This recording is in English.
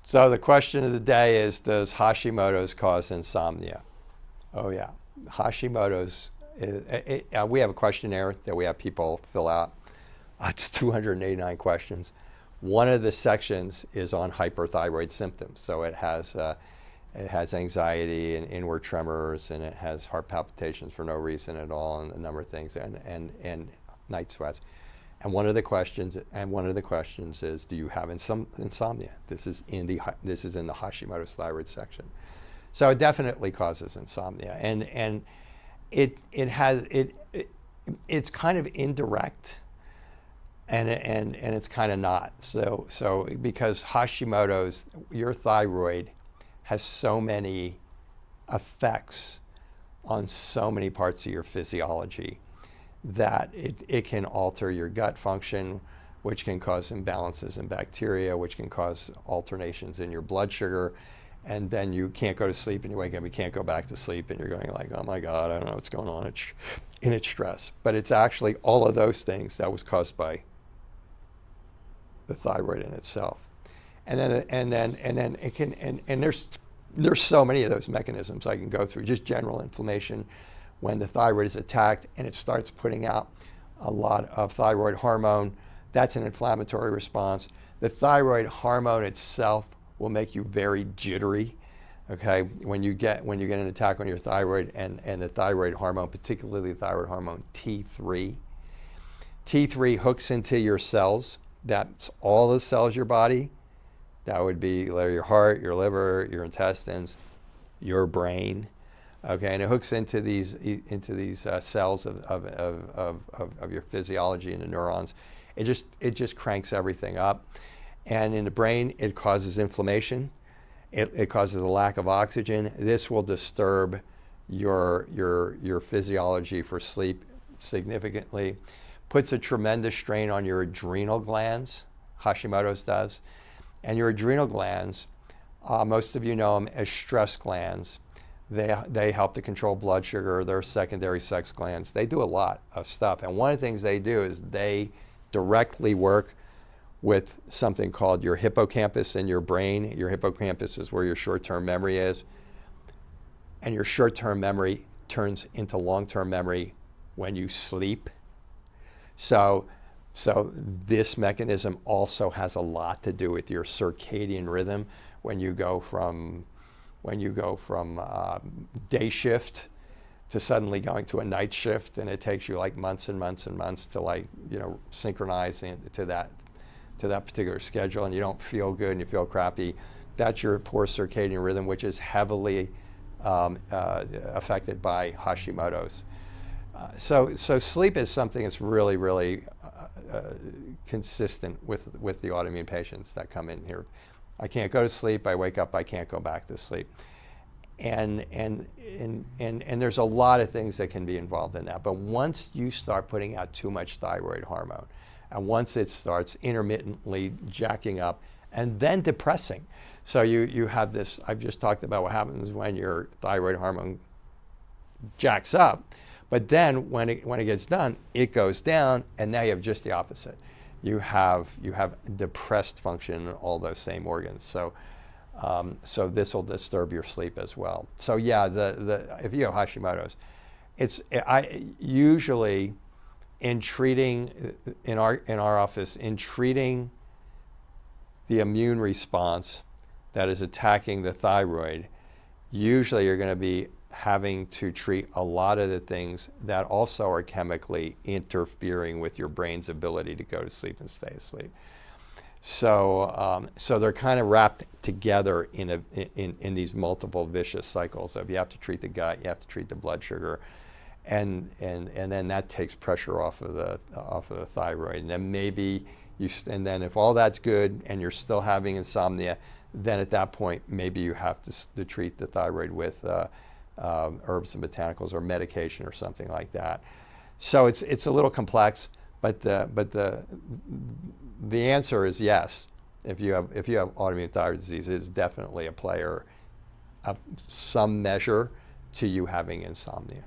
So the question of the day is, does Hashimoto's cause insomnia? Oh yeah, Hashimoto's, we have a questionnaire that we have people fill out. It's 289 questions. One of the sections is on hyperthyroid symptoms. So it has anxiety and inward tremors, and it has heart palpitations for no reason at all, and a number of things, and night sweats. And one of the questions is, do you have insomnia? This is in the Hashimoto's thyroid section. So it definitely causes insomnia, and it's kind of indirect, and it's kind of not. So because Hashimoto's, your thyroid has so many effects on so many parts of your physiology that it can alter your gut function, which can cause imbalances in bacteria, which can cause alternations in your blood sugar, and then you can't go to sleep, and you wake up, you can't go back to sleep, and you're going like, oh my God, I don't know what's going on. It's stress. But it's actually all of those things that was caused by the thyroid in itself. And then it can, and there's so many of those mechanisms I can go through. Just general inflammation when the thyroid is attacked and it starts putting out a lot of thyroid hormone. That's an inflammatory response. The thyroid hormone itself will make you very jittery. Okay, when you get an attack on your thyroid, and the thyroid hormone, particularly the thyroid hormone T3 hooks into your cells. That's all the cells in your body. That would be your heart, your liver, your intestines, your brain. Okay, and it hooks into these cells of your physiology and the neurons. It just cranks everything up, and in the brain it causes inflammation. It causes a lack of oxygen. This will disturb your physiology for sleep significantly. Puts a tremendous strain on your adrenal glands. Hashimoto's does. And your adrenal glands, most of you know them as stress glands. They help to control blood sugar. They're secondary sex glands. They do a lot of stuff. And one of the things they do is they directly work with something called your hippocampus in your brain. Your hippocampus is where your short-term memory is. And your short-term memory turns into long-term memory when you sleep. So this mechanism also has a lot to do with your circadian rhythm. When you go from day shift to suddenly going to a night shift, and it takes you like months and months and months to synchronize to that particular schedule, and you don't feel good and you feel crappy. That's your poor circadian rhythm, which is heavily affected by Hashimoto's. So sleep is something that's really, really consistent with the autoimmune patients that come in here. I can't go to sleep. I wake up. I can't go back to sleep. And there's a lot of things that can be involved in that. But once you start putting out too much thyroid hormone, and once it starts intermittently jacking up and then depressing, so you have this. I've just talked about what happens when your thyroid hormone jacks up. But then when it gets done, it goes down, and now you have just the opposite. You have depressed function in all those same organs. So this will disturb your sleep as well. So yeah, if you have Hashimoto's, I usually in our office in treating the immune response that is attacking the thyroid, usually you're going to be having to treat a lot of the things that also are chemically interfering with your brain's ability to go to sleep and stay asleep. So they're kind of wrapped together in these multiple vicious cycles of you have to treat the gut, you have to treat the blood sugar, and then that takes pressure off of the thyroid. And then and then if all that's good and you're still having insomnia, then at that point maybe you have to treat the thyroid with herbs and botanicals or medication or something like that. So it's a little complex, but the answer is yes. If you have autoimmune thyroid disease, it is definitely a player of some measure to you having insomnia.